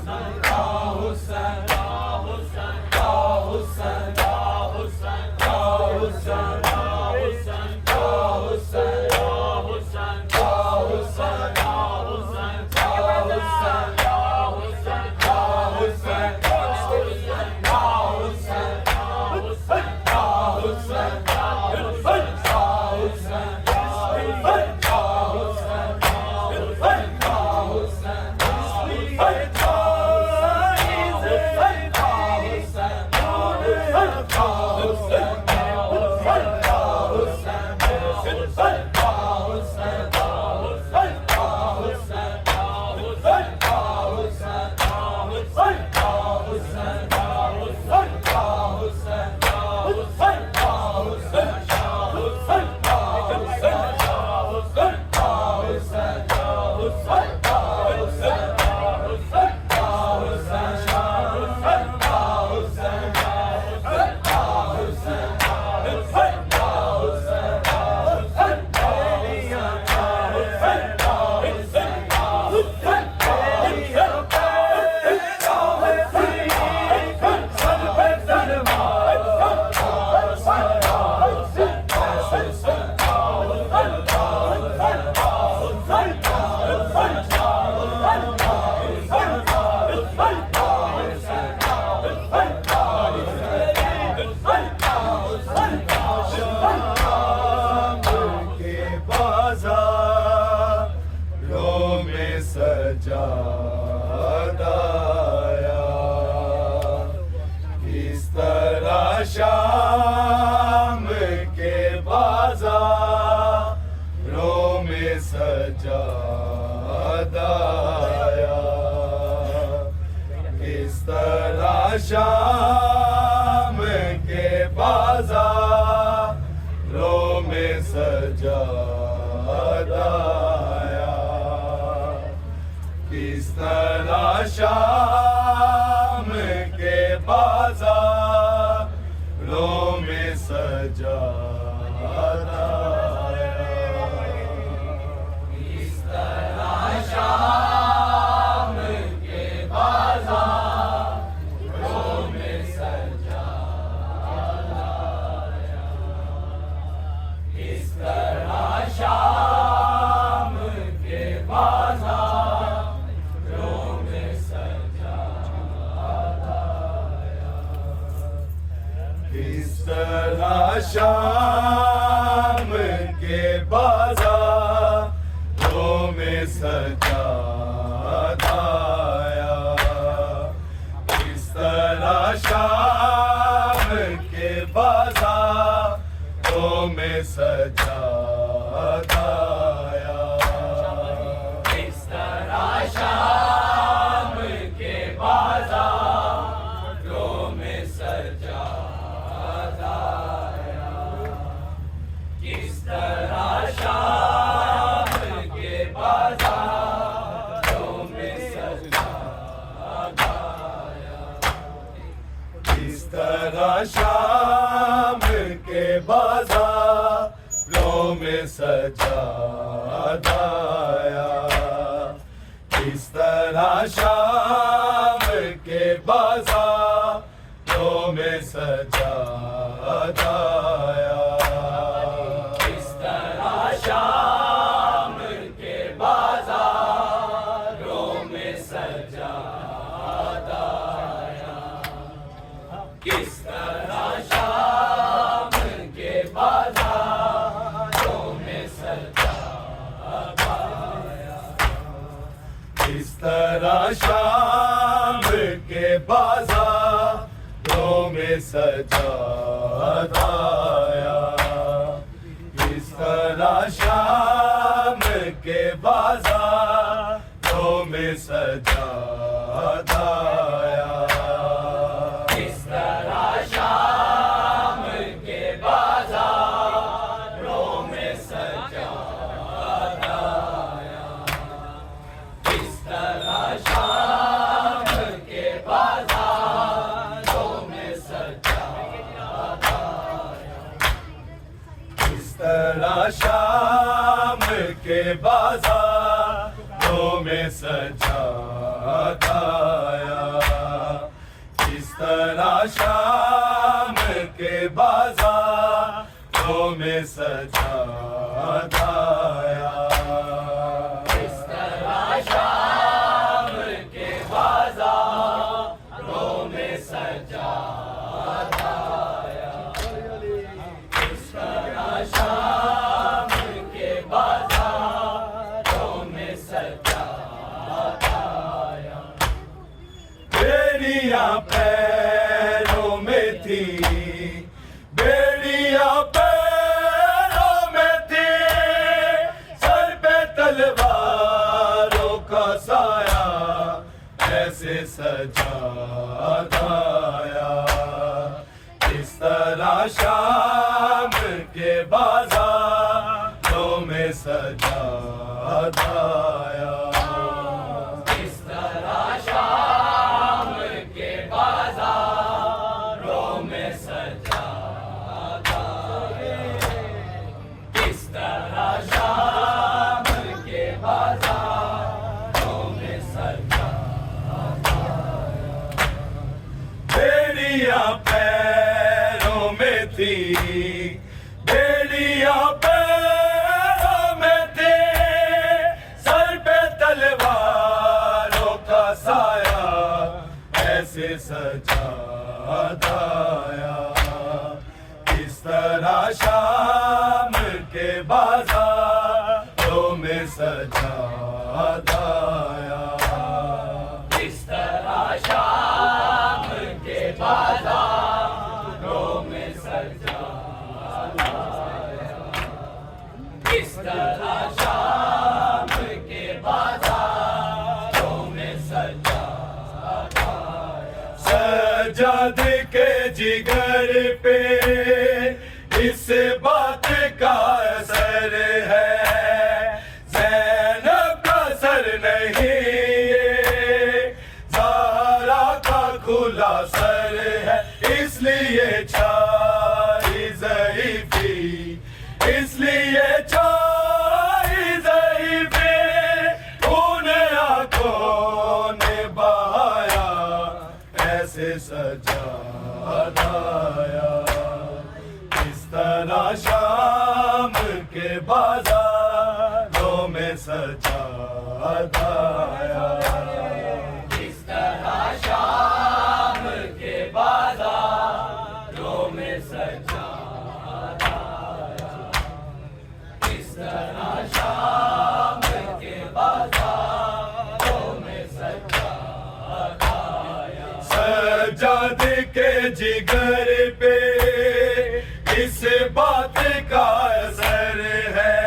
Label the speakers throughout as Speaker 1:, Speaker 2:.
Speaker 1: शाम के बाजारों में सजादाया, किस तरह शाम के बाजारों में सजादाया, किस तरह शाम के बाजारों में सजादाया, किस तरह शाम के बाजारों में सजादाया, किस तरह शाम के बाजारों में सजादाया, किस तरह शाम के बाजारों में सजादाया, किस तरह शाम के बाजारों में सजादाया, किस तरह शाम के बाजारों में सजादाया, किस तरह शाम के बाजारों में सजादाया, किस तरह शाम के बाजारों में सजादाया, किस तरह शाम के बाजारों में सजादाया, किस तरह शाम के बाजारों में सजादाया, किस तरह शाम के बाजारों में सजादाया, किस तरह शाम के बाजारों में सजादाया, किस तरह शाम के बाजारों में सजादाया, किस तरह शाम के बाजारों में सजादाया, किस तरह शाम के बाजारों में सजादाया, किस तरह शाम के बाजारों में सजादाया, शाम के बाजारों में सजाया। इस तरह शाम के बाजारों में सजाया। इस तरह शाम के बाजारों में सजाया। बेड़ियां पैरों में थी, बेड़ियां पैरों में थी, सर पे तलवारों का साया ऐसे सजाया। इस तरह शाम के बाजारों में सजाया। इस तरह शाम के बाजारों में सजाया। इस तरह शाम के बाजारों में सजाया। बेड़ियां पैरों में थी, बेड़ियां पैरों में थी, सर पे तलवारों का साया ऐसे सजाया। इस तरह शाम के बाजारों में सजाया। इस तरह शाम के बाजारों में सजाया। इस तरह शाम के बाजारों में सजाया। सजाद के जिगर पे इस बात का असर है, ज़ैनब का सर नहीं ये ज़हरा का खुला सर है। इसलिए छाई ज़ईफ़ी, इसलिए छाई ज़ईफ़ी, उन्हें आँखों ने बहाया ऐसे सजाया। इस तरह शाम के बाजारों में सजाया। इस तरह शाम के बाजारों में सजाया। इस तरह शाम के बाजारों में सजाया। सजाद के जिगर पे इस बात का असर है,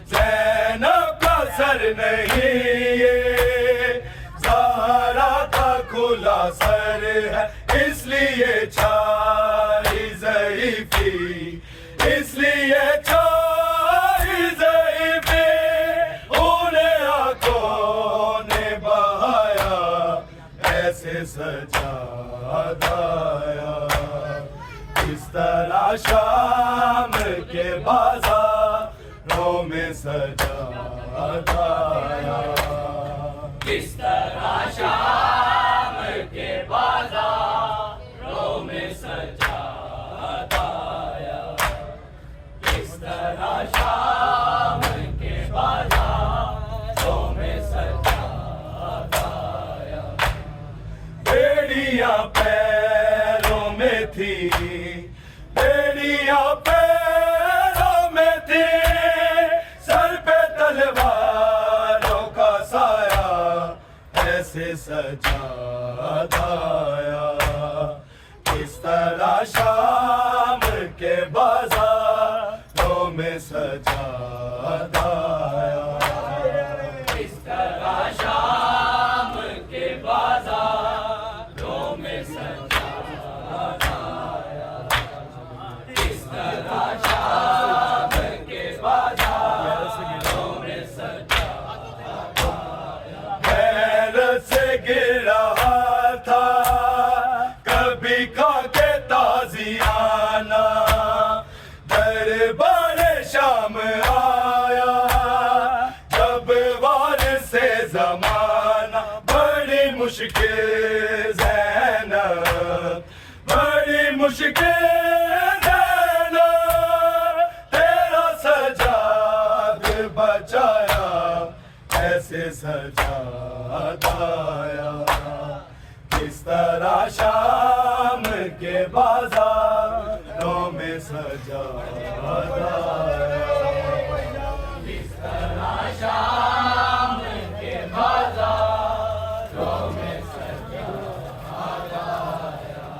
Speaker 1: ज़ैनब का सर नहीं ये ज़हरा का खुला सर है। इसलिए छाई ज़ईफ़ी, इसलिए छाई ज़ईफ़ी, उन्हें आँखों ने बहाया ऐसे सजाया। इस तरह शाम के बाजारों में सजाया। इस तरह शाम के बाजारों में सजाया। इस तरह शाम के बाजारों में सजाया। बेड़ियां पैरों में थी, बेड़ियां पैरों में थी, सर पे तलवारों का साया ऐसे सजाया। इस तरह शाम के बाजारों में सजाया। इस तरह शाम के बाजारों में सजाया। इस तरह शाम के बाजारों में सजाया। हैरत से गिर रहा था कभी खा के ताज़ियाना, दरबार शाम आया मुश्किल ज़ैनब, बड़ी मुश्किल ज़ैनब, तेरा सजाद बचाया, कैसे सजाद आया, किस तरह शाम के बाजारों में सजाद आया, किस तरह शाम के बाजारों में सजाद आया,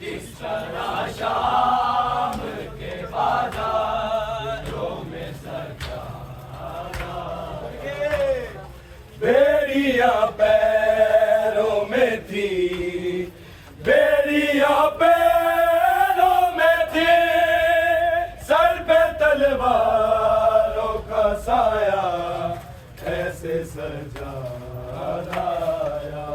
Speaker 1: किस तरह शाम के बाजारों में सजाद आया। बेड़ियां पैरों में थी, बेड़ियां पैरों में थी, सर पे तलवारों का साया, ऐसे सजाद आया,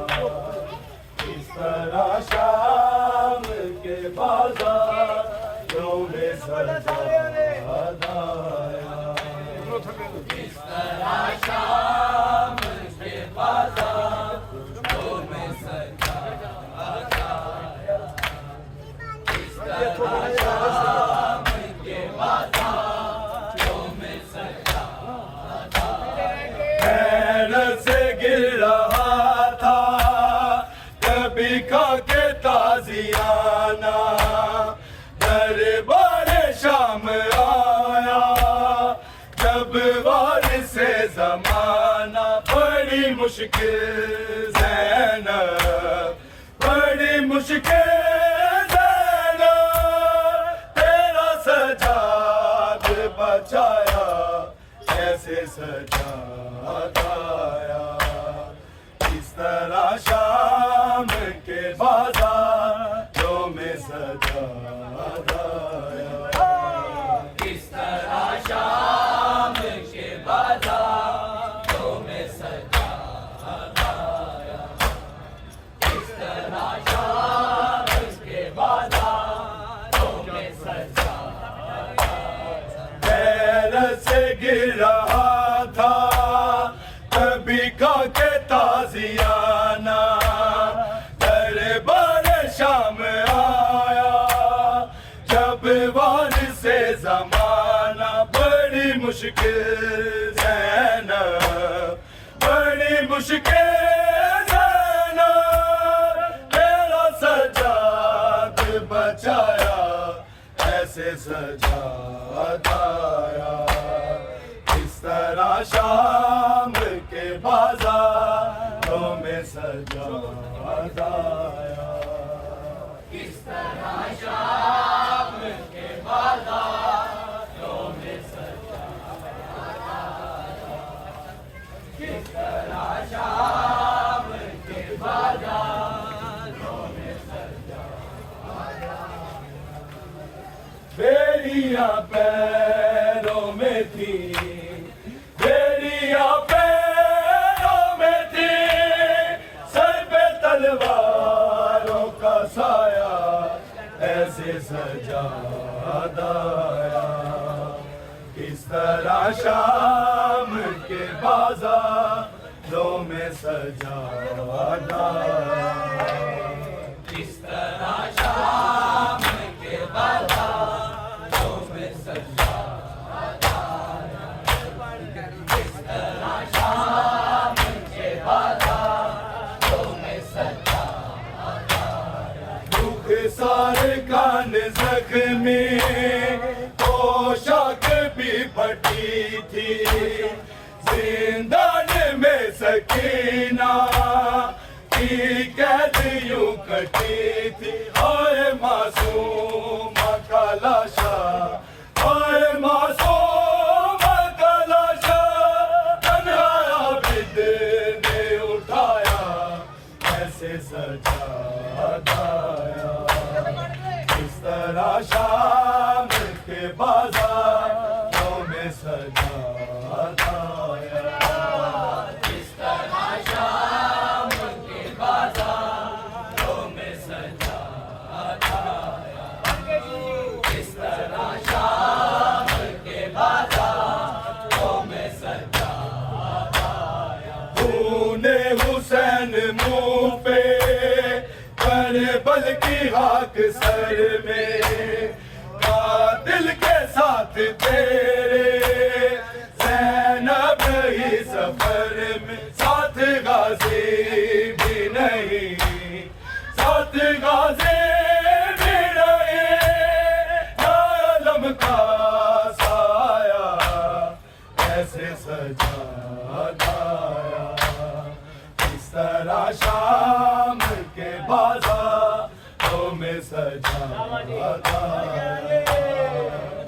Speaker 1: इस तरह शाम के बाजारों में सजाद आया, इस तरह शाम के बाजारों में सजाद आया, इस तरह शाम के बाजारों में सजाद आया। मेहनत से गिर रहा था कभी खाके ताजियाना, दरबार शाम आया जब वारिस ज़माना, बड़ी मुश्किल ज़ैनब, बड़ी मुश्किल ज़ैनब, तेरा सजाद बचाया, कैसे सजाद आया, इस तरह शाम के बाजारों में सजाद आया, इस तरह शाम के बाजारों में सजाद आया, इस तरह शाम के बाजारों में सजाद आया। मेहनत से गिर रहा था कभी खाके ताजियाना, दरबार शाम आया जब वारिस ज़माना, बड़ी मुश्किल ज़ैनब, बड़ी मुश्किल ज़ैनब, तेरा सजाद बचाया, ऐसे सजाद आया, इस तरह शाम के बाजारों में सजाद आया, इस तरह शाम के बाजारों में सजाद आया, इस तरह शाम के बाजारों में सजाद आया। बेड़ियां पैरों में थी, बेड़ियां पैरों में थी, सर पे तलवारों का साया, ऐसे सजाद आया, किस तरह शाम के बाजारों में सजाद आया, किस तरह शाम के बाजारों में सजाद आया, किस तरह शाम के बाजारों में सजाद आया। दुख सारे कान जख्मी, पोशाक भी फटी थी, जिंदान में सकीना की कैद यूं कटी थी, और मासूम का लाशा, और मासूम का लाशा, तन्हा आबिद ने उठाया, कैसे सजाद आया, इस तरह शाम के बाजारों में सजाद आया, इस तरह शाम के बाजारों में सजाद आया, इस तरह शाम के बाजारों में सजाद आया। तूने हुसैन मुंह पे करबल की खाक सर में, कातिल के साथ तेरे ज़ैनब ही सफर में, साथ गाज़ी भी नहीं, साथ गाज़ी भी नहीं, आलम का साया कैसे सजाया, इस तरह शाम के बाज़ारों में सजाया,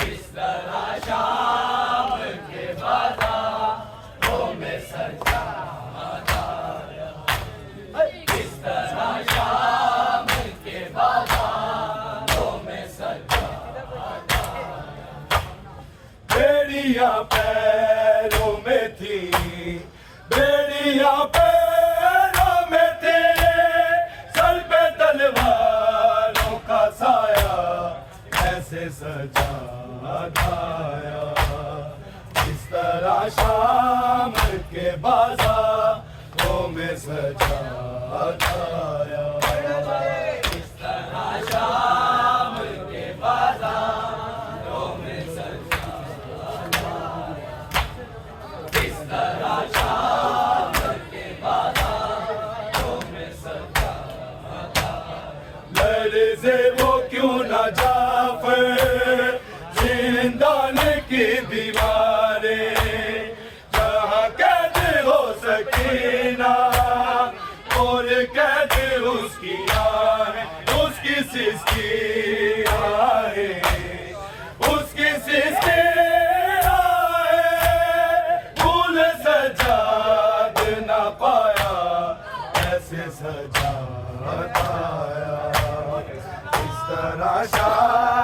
Speaker 1: इस तरह शाम के बाज़ारों में सजाया, इस तरह शाम के बाज़ारों में सजाया। बेड़ियां पैरों में थी, बेड़ियां पैरों में थी, सर पे तलवारों का साया ऐसे सजाया, इस तरह शाम के बाज़ारों में सजाया, इस तरह शाम के बाज़ारों में सजाया, इस तरह शाम के बाज़ारों में सजाया। लर्ज़े वो क्यों न जाफ़र ज़िंदान की दीवारें, जहाँ कैद हो सकीना और कैद उसकी आहें, उसकी सिसकी आहें, उसकी सिसकी आहें, फूल सजाद न पाया ऐसे सजाया, इस तरह शाम